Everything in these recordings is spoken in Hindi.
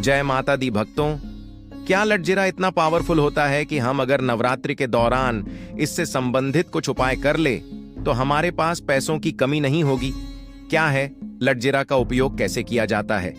जय माता दी भक्तों। क्या लटजीरा इतना पावरफुल होता है कि हम अगर नवरात्रि के दौरान इससे संबंधित कुछ उपाय कर ले तो हमारे पास पैसों की कमी नहीं होगी? क्या है लटजीरा का उपयोग कैसे किया जाता है,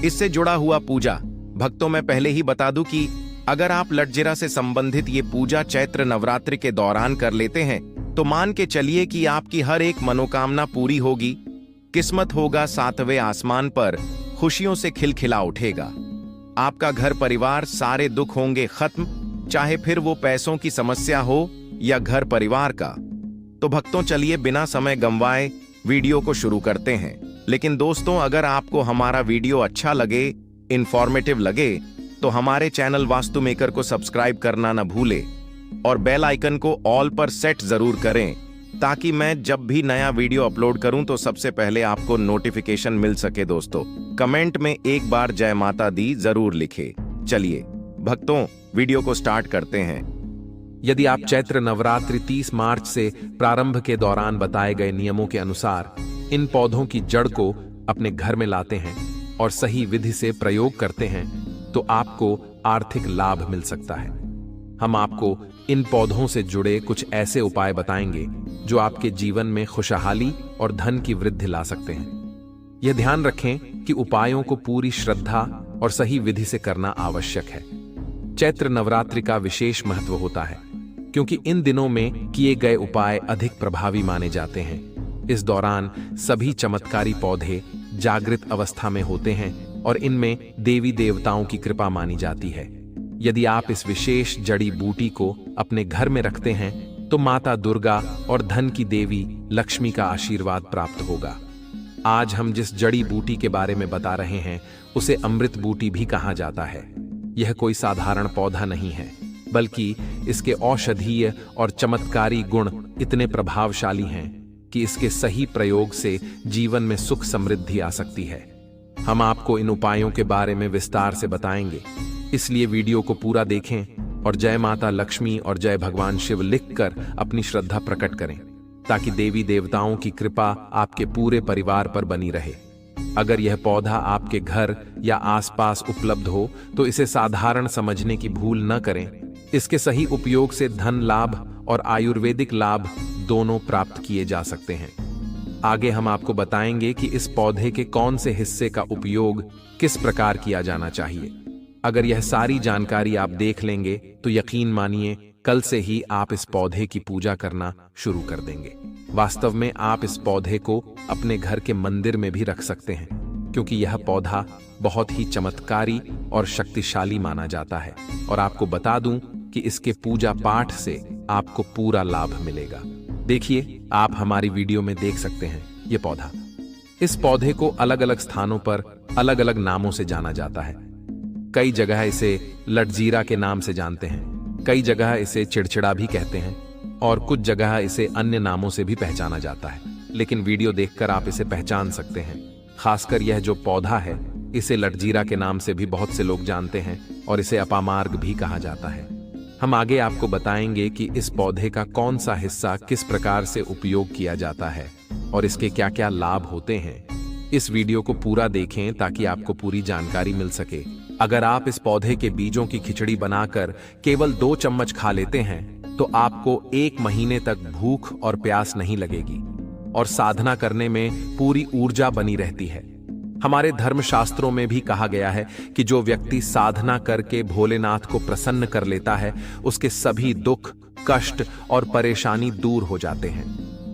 इससे जुड़ा हुआ पूजा? भक्तों, मैं पहले ही बता दूं कि अगर आप लटजीरा से संबंधित ये पूजा चैत्र नवरात्रि के दौरान कर लेते हैं तो मान के चलिए कि आपकी हर एक मनोकामना पूरी होगी, किस्मत होगा सातवें आसमान पर, खुशियों से खिलखिला उठेगा। आपका घर परिवार सारे दुख होंगे खत्म, चाहे फिर वो पैसों की समस्या हो या घर परिवार का। तो भक्तों, चलिए बिना समय गंवाए वीडियो को शुरू करते हैं। लेकिन दोस्तों, अगर आपको हमारा वीडियो अच्छा लगे, इंफॉर्मेटिव लगे, तो हमारे चैनल वास्तु मेकर को सब्सक्राइब करना न भूले और बेल आइकन को ऑल पर सेट जरूर करें ताकि मैं जब भी नया वीडियो अपलोड करूं तो सबसे पहले आपको नोटिफिकेशन मिल सके। दोस्तों, कमेंट में एक बार जय माता दी जरूर लिखे। चलिए भक्तों, वीडियो को स्टार्ट करते हैं। यदि आप चैत्र नवरात्रि 30 मार्च से प्रारंभ के दौरान बताए गए नियमों के अनुसार इन पौधों की जड़ को अपने घर में लाते हैं और सही विधि से प्रयोग करते हैं तो आपको आर्थिक लाभ मिल सकता है। हम आपको इन पौधों से जुड़े कुछ ऐसे उपाय बताएंगे जो आपके जीवन में खुशहाली और धन की वृद्धि ला सकते हैं। यह ध्यान रखें कि उपायों को पूरी श्रद्धा और सही विधि से करना आवश्यक है। चैत्र नवरात्रि का विशेष महत्व होता है क्योंकि इन दिनों में किए गए उपाय अधिक प्रभावी माने जाते हैं। इस दौरान सभी चमत्कारी पौधे जागृत अवस्था में होते हैं और इनमें देवी देवताओं की कृपा मानी जाती है। यदि आप इस विशेष जड़ी बूटी को अपने घर में रखते हैं तो माता दुर्गा और धन की देवी लक्ष्मी का आशीर्वाद प्राप्त होगा। आज हम जिस जड़ी बूटी के बारे में बता रहे हैं उसे अमृत बूटी भी कहा जाता है। यह कोई साधारण पौधा नहीं है, बल्कि इसके औषधीय और चमत्कारी गुण इतने प्रभावशाली हैं कि इसके सही प्रयोग से जीवन में सुख समृद्धि आ सकती है। हम आपको इन उपायों के बारे में विस्तार से बताएंगे, इसलिए वीडियो को पूरा देखें और जय माता लक्ष्मी और जय भगवान शिव लिखकर अपनी श्रद्धा प्रकट करें ताकि देवी देवताओं की कृपा आपके पूरे परिवार पर बनी रहे। अगर यह पौधा आपके घर या आसपास उपलब्ध हो तो इसे साधारण समझने की भूल न करें। इसके सही उपयोग से धन लाभ और आयुर्वेदिक लाभ दोनों प्राप्त किए जा सकते हैं। आगे हम आपको बताएंगे कि इस पौधे के कौन से हिस्से का उपयोग किस प्रकार किया जाना चाहिए। अगर यह सारी जानकारी आप देख लेंगे तो यकीन मानिए कल से ही आप इस पौधे की पूजा करना शुरू कर देंगे। वास्तव में आप इस पौधे को अपने घर के मंदिर में भी रख सकते हैं क्योंकि यह पौधा बहुत ही चमत्कारी और शक्तिशाली माना जाता है। और आपको बता दूं कि इसके पूजा पाठ से आपको पूरा लाभ मिलेगा। देखिए, आप हमारी वीडियो में देख सकते हैं यह पौधा। इस पौधे को अलग अलग स्थानों पर अलग अलग नामों से जाना जाता है। कई जगह इसे लटजीरा के नाम से जानते हैं, कई जगह इसे चिड़चिड़ा भी कहते हैं और कुछ जगह इसे अन्य नामों से भी पहचाना जाता है। लेकिन वीडियो देखकर आप इसे पहचान सकते हैं। खासकर यह जो पौधा है इसे लटजीरा के नाम से भी बहुत से लोग जानते हैं और इसे अपामार्ग भी कहा जाता है। हम आगे आपको बताएंगे कि इस पौधे का कौन सा हिस्सा किस प्रकार से उपयोग किया जाता है और इसके क्या क्या लाभ होते हैं। इस वीडियो को पूरा देखें ताकि आपको पूरी जानकारी मिल सके। अगर आप इस पौधे के बीजों की खिचड़ी बनाकर केवल 2 चम्मच खा लेते हैं तो आपको 1 महीने तक भूख और प्यास नहीं लगेगी और साधना करने में पूरी ऊर्जा बनी रहती है। हमारे धर्मशास्त्रों में भी कहा गया है कि जो व्यक्ति साधना करके भोलेनाथ को प्रसन्न कर लेता है उसके सभी दुख, कष्ट और परेशानी दूर हो जाते हैं।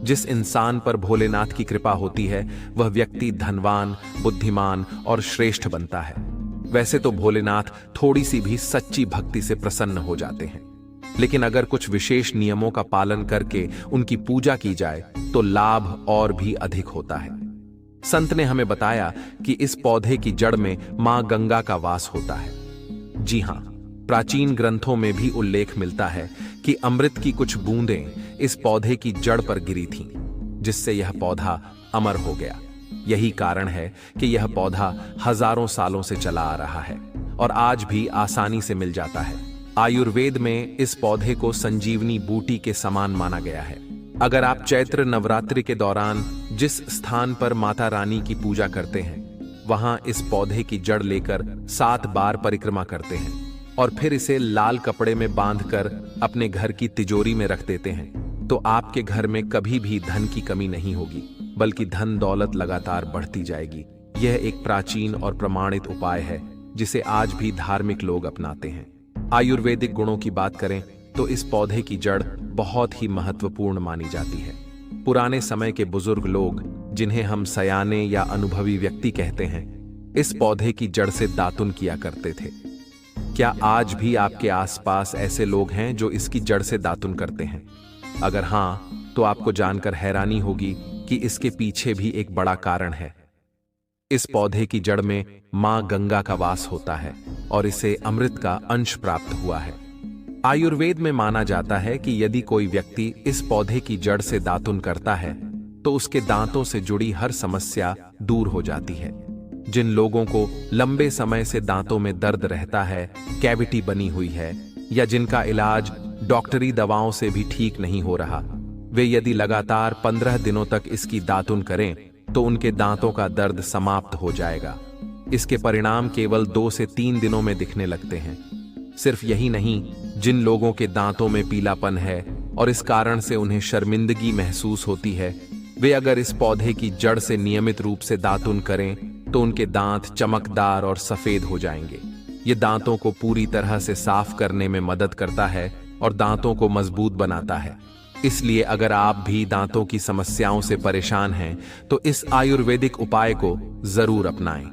जिस इंसान पर भोलेनाथ की कृपा होती है वह व्यक्ति धनवान, बुद्धिमान और श्रेष्ठ बनता है। वैसे तो भोलेनाथ थोड़ी सी भी सच्ची भक्ति से प्रसन्न हो जाते हैं, लेकिन अगर कुछ विशेष नियमों का पालन करके उनकी पूजा की जाए तो लाभ और भी अधिक होता है। संत ने हमें बताया कि इस पौधे की जड़ में मां गंगा का वास होता है। जी हां, प्राचीन ग्रंथों में भी उल्लेख मिलता है कि अमृत की कुछ बूंदें इस पौधे की जड़ पर गिरी थीं, जिससे यह पौधा अमर हो गया। यही कारण है कि यह पौधा हजारों सालों से चला आ रहा है और आज भी आसानी से मिल जाता है। आयुर्वेद में इस पौधे को संजीवनी बूटी के समान माना गया है। अगर आप चैत्र नवरात्रि के दौरान जिस स्थान पर माता रानी की पूजा करते हैं वहां इस पौधे की जड़ लेकर 7 बार परिक्रमा करते हैं और फिर इसे लाल कपड़े में बांधकर अपने घर की तिजोरी में रख देते हैं, तो आपके घर में कभी भी धन की कमी नहीं होगी, बल्कि धन दौलत लगातार बढ़ती जाएगी। यह एक प्राचीन और प्रमाणित उपाय है जिसे आज भी धार्मिक लोग अपनाते हैं। आयुर्वेदिक गुणों की बात करें तो इस पौधे की जड़ बहुत ही महत्वपूर्ण मानी जाती है। पुराने समय के बुजुर्ग लोग, जिन्हें हम सयाने या अनुभवी व्यक्ति कहते हैं, इस पौधे की जड़ से दातुन किया करते थे। क्या आज भी आपके आसपास ऐसे लोग हैं जो इसकी जड़ से दातुन करते हैं? अगर हां, तो आपको जानकर हैरानी होगी कि इसके पीछे भी एक बड़ा कारण है। इस पौधे की जड़ में मां गंगा का वास होता है और इसे अमृत का अंश प्राप्त हुआ है। आयुर्वेद में माना जाता है कि यदि कोई व्यक्ति इस पौधे की जड़ से दातुन करता है तो उसके दांतों से जुड़ी हर समस्या दूर हो जाती है। जिन लोगों को लंबे समय से दांतों में दर्द रहता है, कैविटी बनी हुई है या जिनका इलाज डॉक्टरी दवाओं से भी ठीक नहीं हो रहा, वे यदि लगातार 15 दिनों तक इसकी दातुन करें तो उनके दांतों का दर्द समाप्त हो जाएगा। इसके परिणाम केवल 2 से 3 दिनों में दिखने लगते हैं। सिर्फ यही नहीं, जिन लोगों के दांतों में पीलापन है और इस कारण से उन्हें शर्मिंदगी महसूस होती है, वे अगर इस पौधे की जड़ से नियमित रूप से दातुन करें तो उनके दांत चमकदार और सफेद हो जाएंगे। ये दांतों को पूरी तरह से साफ करने में मदद करता है और दांतों को मजबूत बनाता है। इसलिए अगर आप भी दांतों की समस्याओं से परेशान हैं तो इस आयुर्वेदिक उपाय को जरूर अपनाएं।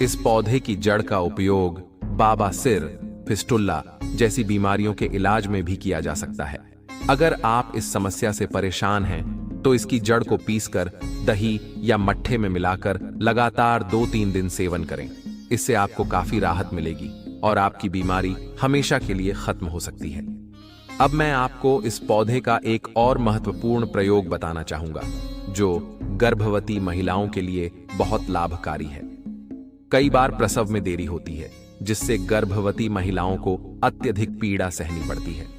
इस पौधे की जड़ का उपयोग बाबा सिर, फिस्टुल्ला जैसी बीमारियों के इलाज में भी किया जा सकता है। अगर आप इस समस्या से परेशान हैं तो इसकी जड़ को पीसकर दही या मट्ठे में मिलाकर लगातार 2-3 दिन सेवन करें। इससे आपको काफी राहत मिलेगी और आपकी बीमारी हमेशा के लिए खत्म हो सकती है। अब मैं आपको इस पौधे का एक और महत्वपूर्ण प्रयोग बताना चाहूंगा जो गर्भवती महिलाओं के लिए बहुत लाभकारी है। कई बार प्रसव में देरी होती है जिससे गर्भवती महिलाओं को अत्यधिक पीड़ा सहनी पड़ती है।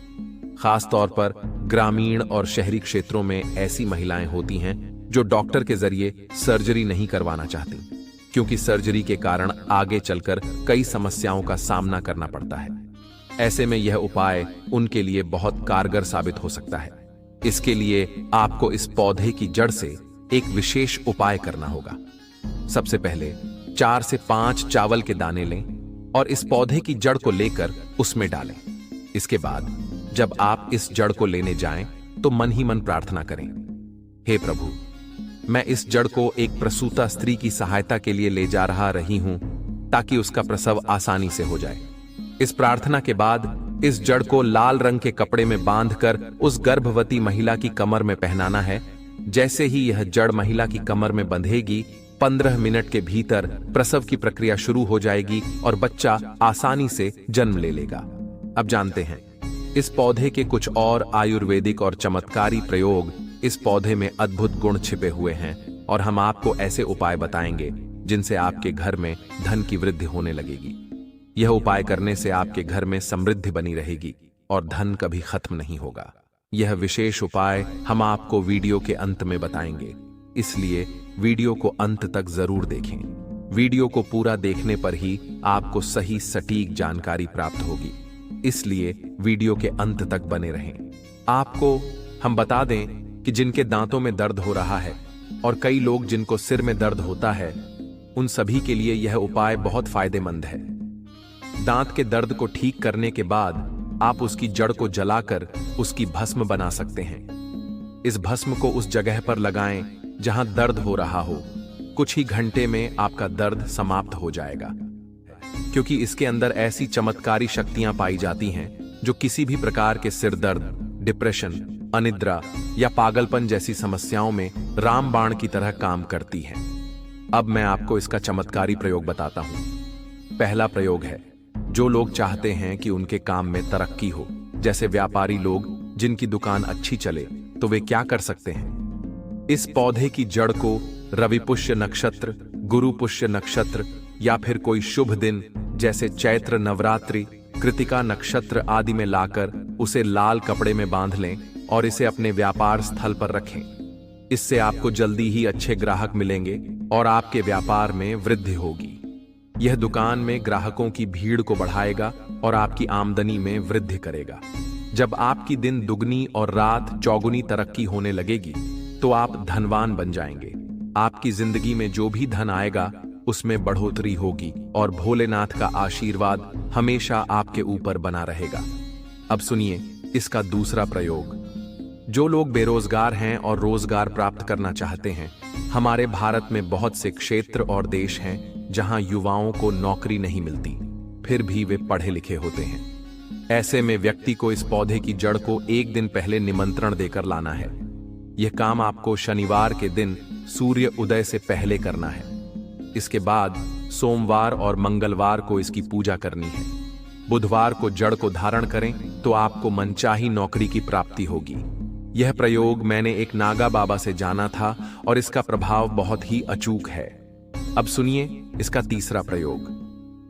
खास तौर पर ग्रामीण और शहरी क्षेत्रों में ऐसी महिलाएं होती हैं जो डॉक्टर के जरिए सर्जरी नहीं करवाना चाहती, क्योंकि सर्जरी के कारण आगे चलकर कई समस्याओं का सामना करना पड़ता है। ऐसे में यह उपाय उनके लिए बहुत कारगर साबित हो सकता है। इसके लिए आपको इस पौधे की जड़ से एक विशेष उपाय करना होगा। सबसे पहले 4 से 5 चावल के दाने लें और इस पौधे की जड़ को लेकर उसमें डालें। इसके बाद जब आप इस जड़ को लेने जाएं तो मन ही मन प्रार्थना करें, हे प्रभु, मैं इस जड़ को एक प्रसूता स्त्री की सहायता के लिए ले जा रही हूं ताकि उसका प्रसव आसानी से हो जाए। इस प्रार्थना के बाद इस जड़ को लाल रंग के कपड़े में बांधकर उस गर्भवती महिला की कमर में पहनाना है। जैसे ही यह जड़ महिला की कमर में बंधेगी, 15 मिनट के भीतर प्रसव की प्रक्रिया शुरू हो जाएगी और बच्चा आसानी से जन्म ले लेगा। अब जानते हैं इस पौधे के कुछ और आयुर्वेदिक और चमत्कारी प्रयोग। इस पौधे में अद्भुत गुण छिपे हुए हैं और हम आपको ऐसे उपाय बताएंगे जिनसे आपके घर में धन की वृद्धि होने लगेगी। यह उपाय करने से आपके घर में समृद्धि बनी रहेगी और धन कभी खत्म नहीं होगा। यह विशेष उपाय हम आपको वीडियो के अंत में बताएंगे, इसलिए वीडियो को अंत तक जरूर देखें। वीडियो को पूरा देखने पर ही आपको सही सटीक जानकारी प्राप्त होगी, इसलिए वीडियो के अंत तक बने रहें। आपको हम बता दें कि जिनके दांतों में दर्द हो रहा है और कई लोग जिनको सिर में दर्द होता है, उन सभी के लिए यह उपाय बहुत फायदेमंद है। दांत के दर्द को ठीक करने के बाद आप उसकी जड़ को जलाकर उसकी भस्म बना सकते हैं। इस भस्म को उस जगह पर लगाएं जहां दर्द हो रहा हो। कुछ ही घंटे में आपका दर्द समाप्त हो जाएगा, क्योंकि इसके अंदर ऐसी चमत्कारी शक्तियां पाई जाती हैं जो किसी भी प्रकार के सिर दर्द, डिप्रेशन, अनिद्रा या पागलपन जैसी समस्याओं में रामबाण की तरह काम करती हैं। अब मैं आपको इसका चमत्कारी प्रयोग बताता हूं। पहला प्रयोग है, जो लोग चाहते हैं कि उनके काम में तरक्की हो, जैसे व्यापारी लोग जिनकी दुकान अच्छी चले, तो वे क्या कर सकते हैं? इस पौधे की जड़ को रवि पुष्य नक्षत्र, गुरु पुष्य नक्षत्र या फिर कोई शुभ दिन जैसे चैत्र नवरात्रि, कृतिका नक्षत्र आदि में लाकर उसे लाल कपड़े में बांध लें और इसे अपने व्यापार स्थल पर रखें। इससे आपको जल्दी ही अच्छे ग्राहक मिलेंगे और आपके व्यापार में वृद्धि होगी। यह दुकान में ग्राहकों की भीड़ को बढ़ाएगा और आपकी आमदनी में वृद्धि करेगा। जब आपकी दिन दुगनी और रात चौगुनी तरक्की होने लगेगी तो आप धनवान बन जाएंगे। आपकी जिंदगी में जो भी धन आएगा उसमें बढ़ोतरी होगी और भोलेनाथ का आशीर्वाद हमेशा आपके ऊपर बना रहेगा। अब सुनिए इसका दूसरा प्रयोग। जो लोग बेरोजगार हैं और रोजगार प्राप्त करना चाहते हैं, हमारे भारत में बहुत से क्षेत्र और देश हैं जहां युवाओं को नौकरी नहीं मिलती, फिर भी वे पढ़े लिखे होते हैं। ऐसे में व्यक्ति को इस पौधे की जड़ को एक दिन पहले निमंत्रण देकर लाना है। यह काम आपको शनिवार के दिन सूर्य उदय से पहले करना है। इसके बाद सोमवार और मंगलवार को इसकी पूजा करनी है। बुधवार को जड़ को धारण करें तो आपको मनचाही नौकरी की प्राप्ति होगी। यह प्रयोग मैंने एक नागा बाबा से जाना था और इसका प्रभाव बहुत ही अचूक है। अब सुनिए इसका तीसरा प्रयोग।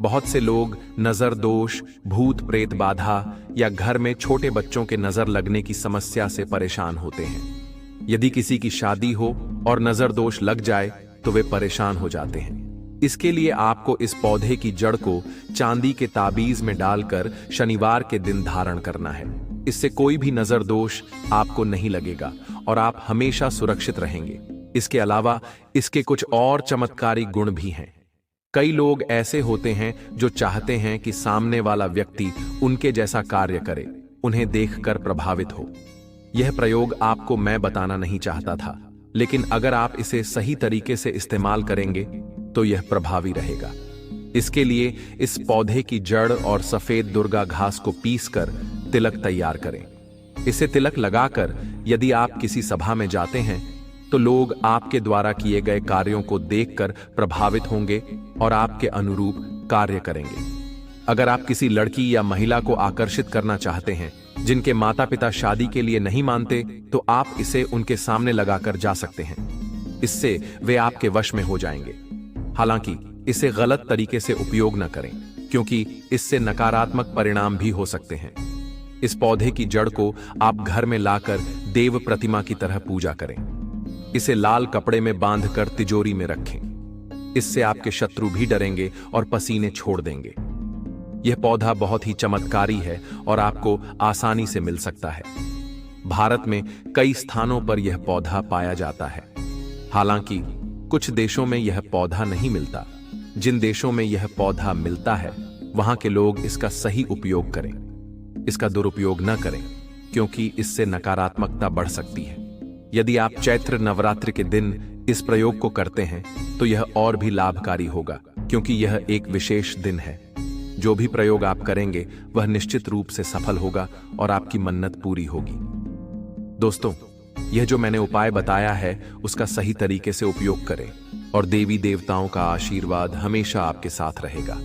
बहुत से लोग नजर दोष, भूत प्रेत बाधा या घर में छोटे बच्चों के नजर लगने की समस्या से परेशान होते हैं। यदि किसी की शादी हो और नजर दोष लग जाए तो वे परेशान हो जाते हैं। इसके लिए आपको इस पौधे की जड़ को चांदी के ताबीज में डालकर शनिवार के दिन धारण करना है। इससे कोई भी नजर दोष आपको नहीं लगेगा और आप हमेशा सुरक्षित रहेंगे। इसके अलावा इसके कुछ और चमत्कारी गुण भी हैं। कई लोग ऐसे होते हैं जो चाहते हैं कि सामने वाला व्यक्ति उनके जैसा कार्य करे, उन्हें देखकर प्रभावित हो। यह प्रयोग आपको मैं बताना नहीं चाहता था, लेकिन अगर आप इसे सही तरीके से इस्तेमाल करेंगे तो यह प्रभावी रहेगा। इसके लिए इस पौधे की जड़ और सफेद दुर्गा घास को पीसकर तिलक तैयार करें। इसे तिलक लगाकर यदि आप किसी सभा में जाते हैं तो लोग आपके द्वारा किए गए कार्यों को देखकर प्रभावित होंगे और आपके अनुरूप कार्य करेंगे। अगर आप किसी लड़की या महिला को आकर्षित करना चाहते हैं जिनके माता पिता शादी के लिए नहीं मानते, तो आप इसे उनके सामने लगाकर जा सकते हैं। इससे वे आपके वश में हो जाएंगे। हालांकि इसे गलत तरीके से उपयोग न करें, क्योंकि इससे नकारात्मक परिणाम भी हो सकते हैं। इस पौधे की जड़ को आप घर में लाकर देव प्रतिमा की तरह पूजा करें। इसे लाल कपड़े में बांधकर तिजोरी में रखें। इससे आपके शत्रु भी डरेंगे और पसीने छोड़ देंगे। यह पौधा बहुत ही चमत्कारी है और आपको आसानी से मिल सकता है। भारत में कई स्थानों पर यह पौधा पाया जाता है। हालांकि कुछ देशों में यह पौधा नहीं मिलता। जिन देशों में यह पौधा मिलता है वहां के लोग इसका सही उपयोग करें। इसका दुरुपयोग न करें, क्योंकि इससे नकारात्मकता बढ़ सकती है। यदि आप चैत्र नवरात्रि के दिन इस प्रयोग को करते हैं तो यह और भी लाभकारी होगा, क्योंकि यह एक विशेष दिन है। जो भी प्रयोग आप करेंगे वह निश्चित रूप से सफल होगा और आपकी मन्नत पूरी होगी। दोस्तों, यह जो मैंने उपाय बताया है उसका सही तरीके से उपयोग करें और देवी देवताओं का आशीर्वाद हमेशा आपके साथ रहेगा।